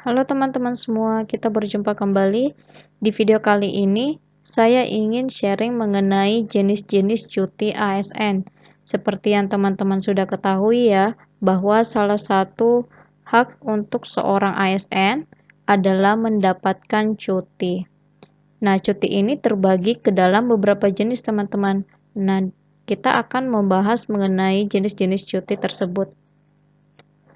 Halo teman-teman semua, kita berjumpa kembali. Di video kali ini, saya ingin sharing mengenai jenis-jenis cuti ASN. Seperti yang teman-teman sudah ketahui ya, bahwa salah satu hak untuk seorang ASN adalah mendapatkan cuti. Nah, cuti ini terbagi ke dalam beberapa jenis teman-teman. Nah, kita akan membahas mengenai jenis-jenis cuti tersebut.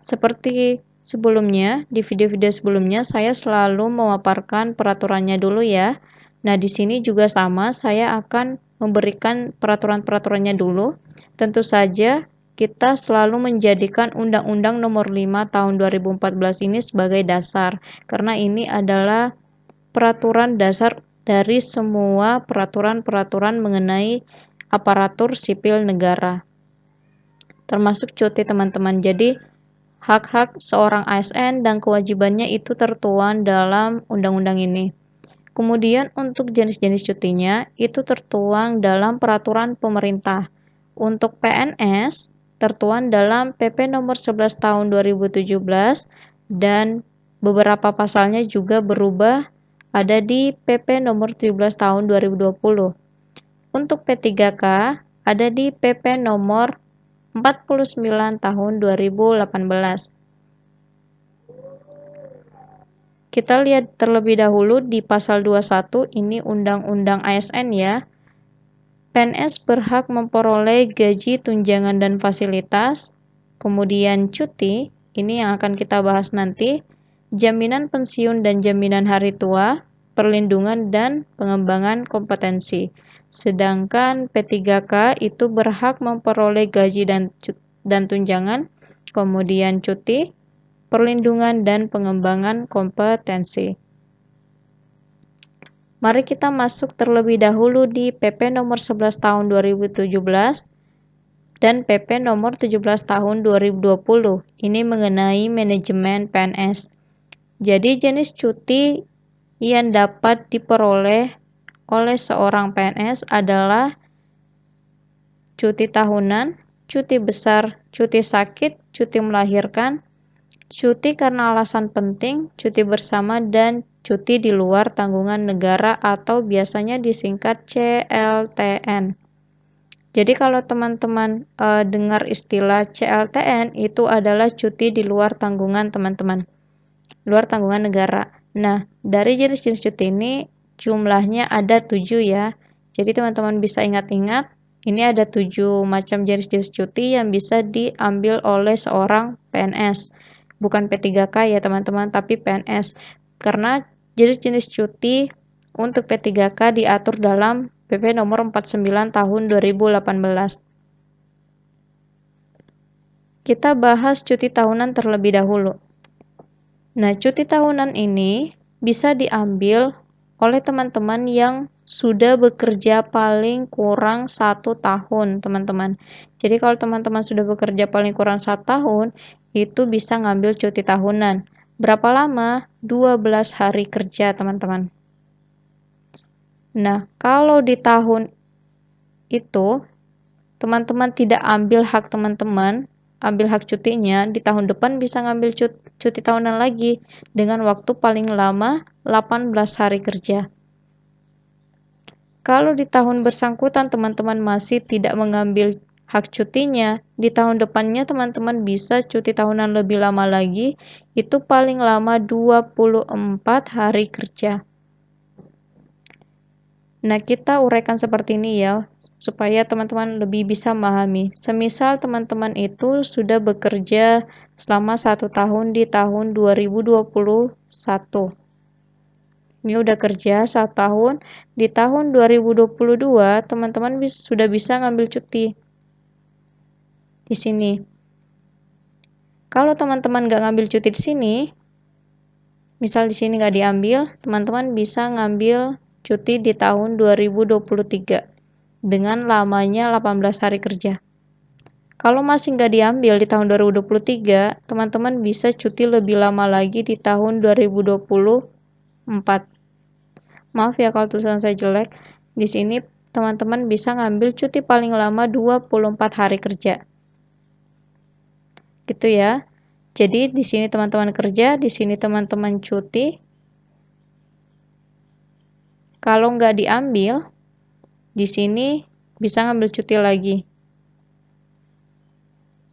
Seperti sebelumnya, di video-video sebelumnya saya selalu memaparkan peraturannya dulu ya. Nah, di sini juga sama, saya akan memberikan peraturan-peraturannya dulu. Tentu saja kita selalu menjadikan Undang-Undang Nomor 5 Tahun 2014 ini sebagai dasar, karena ini adalah peraturan dasar dari semua peraturan-peraturan mengenai aparatur sipil negara, termasuk cuti teman-teman. Jadi, hak-hak seorang ASN dan kewajibannya itu tertuang dalam undang-undang ini. Kemudian untuk jenis-jenis cutinya itu tertuang dalam peraturan pemerintah. Untuk PNS tertuang dalam PP nomor 11 tahun 2017 dan beberapa pasalnya juga berubah ada di PP nomor 17 tahun 2020. Untuk P3K ada di PP nomor 49 tahun 2018. Kita lihat terlebih dahulu di pasal 21, ini Undang-Undang ASN ya. PNS berhak memperoleh gaji, tunjangan, dan fasilitas. Kemudian cuti, ini yang akan kita bahas nanti. Jaminan pensiun dan jaminan hari tua, perlindungan dan pengembangan kompetensi. Sedangkan P3K itu berhak memperoleh gaji dan tunjangan, kemudian cuti, perlindungan dan pengembangan kompetensi. Mari kita masuk terlebih dahulu di PP nomor 11 tahun 2017 dan PP nomor 17 tahun 2020. Ini mengenai manajemen PNS. Jadi jenis cuti yang dapat diperoleh oleh seorang PNS adalah cuti tahunan, cuti besar, cuti sakit, cuti melahirkan, cuti karena alasan penting, cuti bersama, dan cuti di luar tanggungan negara atau biasanya disingkat CLTN. Jadi kalau teman-teman dengar istilah CLTN itu adalah cuti di luar tanggungan teman-teman, luar tanggungan negara. Nah, dari jenis-jenis cuti ini jumlahnya ada 7 ya. Jadi teman-teman bisa ingat-ingat, ini ada 7 macam jenis-jenis cuti yang bisa diambil oleh seorang PNS. Bukan P3K ya teman-teman, tapi PNS. Karena jenis-jenis cuti untuk P3K diatur dalam PP nomor 49 tahun 2018. Kita bahas cuti tahunan terlebih dahulu. Nah, cuti tahunan ini bisa diambil oleh teman-teman yang sudah bekerja paling kurang 1 tahun, teman-teman. Jadi kalau teman-teman sudah bekerja paling kurang 1 tahun, itu bisa ngambil cuti tahunan. Berapa lama? 12 hari kerja, teman-teman. Nah, kalau di tahun itu, teman-teman tidak ambil hak teman-teman, ambil hak cutinya, di tahun depan bisa ngambil cuti tahunan lagi dengan waktu paling lama 18 hari kerja. Kalau di tahun bersangkutan teman-teman masih tidak mengambil hak cutinya, di tahun depannya teman-teman bisa cuti tahunan lebih lama lagi, itu paling lama 24 hari kerja. Nah, kita uraikan seperti ini ya, supaya teman-teman lebih bisa memahami. Semisal teman-teman itu sudah bekerja selama 1 tahun di tahun 2021. Ini udah kerja 1 tahun, di tahun 2022 teman-teman sudah bisa ngambil cuti. Di sini. Kalau teman-teman nggak ngambil cuti di sini, misal di sini nggak diambil, teman-teman bisa ngambil cuti di tahun 2023 dengan lamanya 18 hari kerja. Kalau masih nggak diambil di tahun 2023, teman-teman bisa cuti lebih lama lagi di tahun 2024. Maaf ya kalau tulisan saya jelek. Di sini teman-teman bisa ngambil cuti paling lama 24 hari kerja. Gitu ya. Jadi di sini teman-teman kerja, di sini teman-teman cuti. Kalau nggak diambil, di sini bisa ngambil cuti lagi.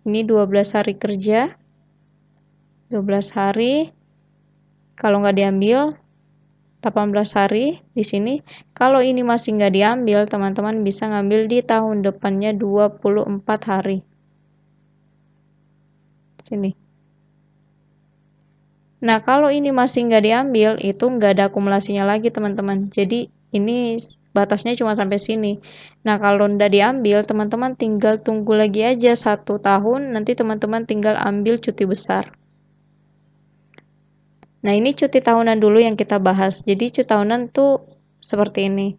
Ini 12 hari kerja, 12 hari. Kalau nggak diambil, 18 hari di sini. Kalau ini masih nggak diambil, teman-teman bisa ngambil di tahun depannya 24 hari. Sini. Nah, kalau ini masih nggak diambil, itu nggak ada akumulasinya lagi, teman-teman. Jadi, ini batasnya cuma sampai sini. Nah, kalau nggak diambil, teman-teman tinggal tunggu lagi aja 1 tahun, nanti teman-teman tinggal ambil cuti besar. Nah, ini cuti tahunan dulu yang kita bahas. Jadi, cuti tahunan tuh seperti ini.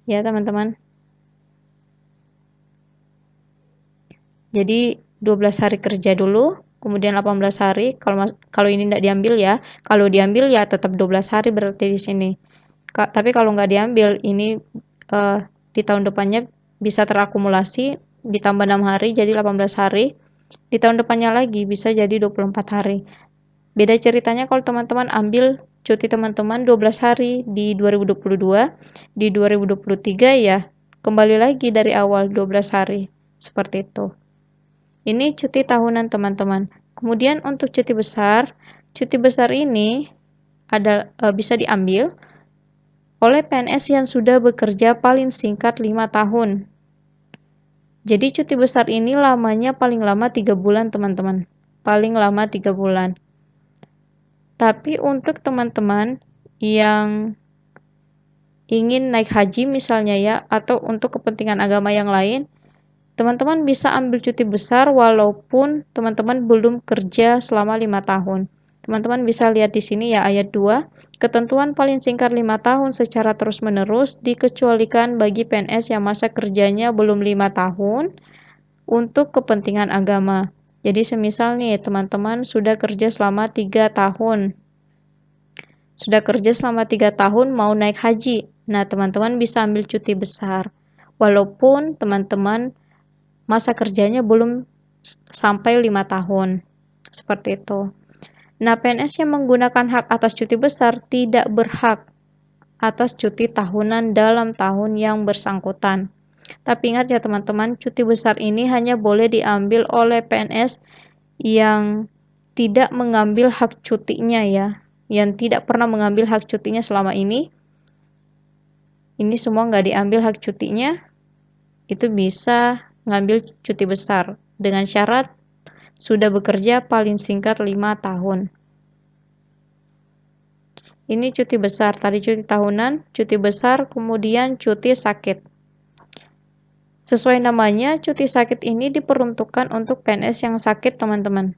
Ya, teman-teman. Jadi 12 hari kerja dulu, kemudian 18 hari. Kalau ini tidak diambil ya, kalau diambil ya tetap 12 hari berarti di sini. Tapi kalau nggak diambil, ini di tahun depannya bisa terakumulasi ditambah 6 hari jadi 18 hari. Di tahun depannya lagi bisa jadi 24 hari. Beda ceritanya kalau teman-teman ambil cuti teman-teman 12 hari di 2022, di 2023 ya kembali lagi dari awal 12 hari. Seperti itu. Ini cuti tahunan teman-teman. Kemudian untuk cuti besar ini bisa diambil oleh PNS yang sudah bekerja paling singkat 5 tahun. Jadi cuti besar ini lamanya paling lama 3 bulan teman-teman. Paling lama 3 bulan. Tapi untuk teman-teman yang ingin naik haji misalnya ya, atau untuk kepentingan agama yang lain, teman-teman bisa ambil cuti besar walaupun teman-teman belum kerja selama 5 tahun. Teman-teman bisa lihat di sini ya ayat 2. Ketentuan paling singkat 5 tahun secara terus-menerus dikecualikan bagi PNS yang masa kerjanya belum 5 tahun untuk kepentingan agama. Jadi semisal nih teman-teman sudah kerja selama 3 tahun. Sudah kerja selama 3 tahun mau naik haji. Nah, teman-teman bisa ambil cuti besar. Walaupun teman-teman masa kerjanya belum sampai 5 tahun. Seperti itu. Nah, PNS yang menggunakan hak atas cuti besar tidak berhak atas cuti tahunan dalam tahun yang bersangkutan. Tapi ingat ya teman-teman, cuti besar ini hanya boleh diambil oleh PNS yang tidak mengambil hak cutinya ya. Yang tidak pernah mengambil hak cutinya selama ini. Ini semua nggak diambil hak cutinya, itu bisa ngambil cuti besar dengan syarat sudah bekerja paling singkat 5 tahun. Ini cuti besar, tadi cuti tahunan, cuti besar, kemudian cuti sakit. Sesuai namanya, cuti sakit ini diperuntukkan untuk PNS yang sakit, teman-teman.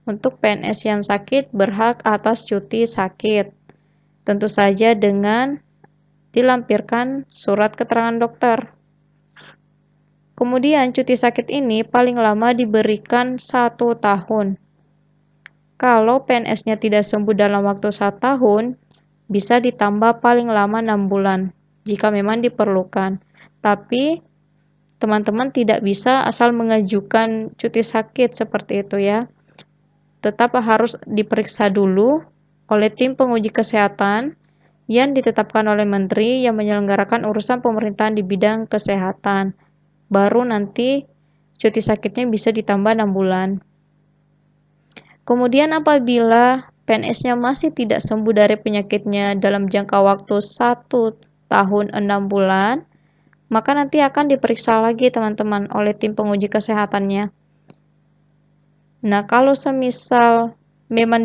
Untuk PNS yang sakit berhak atas cuti sakit. Tentu saja dengan dilampirkan surat keterangan dokter. Kemudian cuti sakit ini paling lama diberikan 1 tahun. Kalau PNS-nya tidak sembuh dalam waktu 1 tahun, bisa ditambah paling lama 6 bulan, jika memang diperlukan. Tapi, teman-teman tidak bisa asal mengajukan cuti sakit seperti itu ya. Tetap harus diperiksa dulu oleh tim penguji kesehatan yang ditetapkan oleh menteri yang menyelenggarakan urusan pemerintahan di bidang kesehatan. Baru nanti cuti sakitnya bisa ditambah 6 bulan. Kemudian apabila PNS-nya masih tidak sembuh dari penyakitnya dalam jangka waktu 1 tahun 6 bulan, maka nanti akan diperiksa lagi teman-teman oleh tim penguji kesehatannya. Nah, kalau semisal memang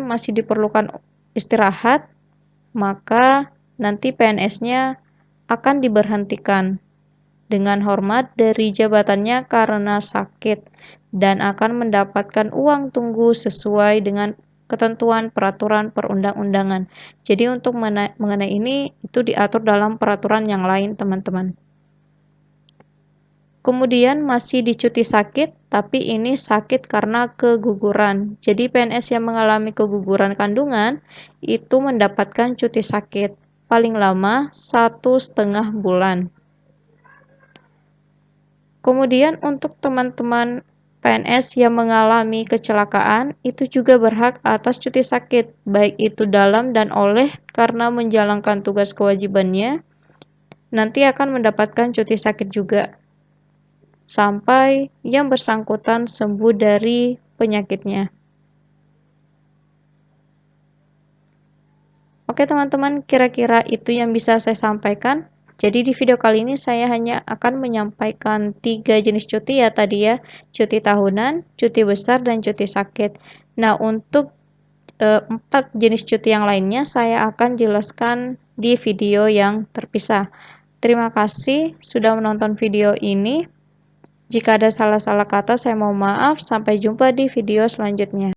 masih diperlukan istirahat, maka nanti PNS-nya akan diberhentikan dengan hormat dari jabatannya karena sakit dan akan mendapatkan uang tunggu sesuai dengan ketentuan peraturan perundang-undangan. Jadi untuk mengenai ini itu diatur dalam peraturan yang lain, teman-teman. Kemudian masih di cuti sakit, tapi ini sakit karena keguguran. Jadi PNS yang mengalami keguguran kandungan itu mendapatkan cuti sakit paling lama 1,5 bulan. Kemudian untuk teman-teman PNS yang mengalami kecelakaan itu juga berhak atas cuti sakit, baik itu dalam dan oleh karena menjalankan tugas kewajibannya, nanti akan mendapatkan cuti sakit juga, sampai yang bersangkutan sembuh dari penyakitnya. Oke teman-teman, kira-kira itu yang bisa saya sampaikan. Jadi di video kali ini saya hanya akan menyampaikan 3 jenis cuti ya tadi ya, cuti tahunan, cuti besar, dan cuti sakit. Nah untuk 4 jenis cuti yang lainnya saya akan jelaskan di video yang terpisah. Terima kasih sudah menonton video ini. Jika ada salah-salah kata saya mohon maaf, sampai jumpa di video selanjutnya.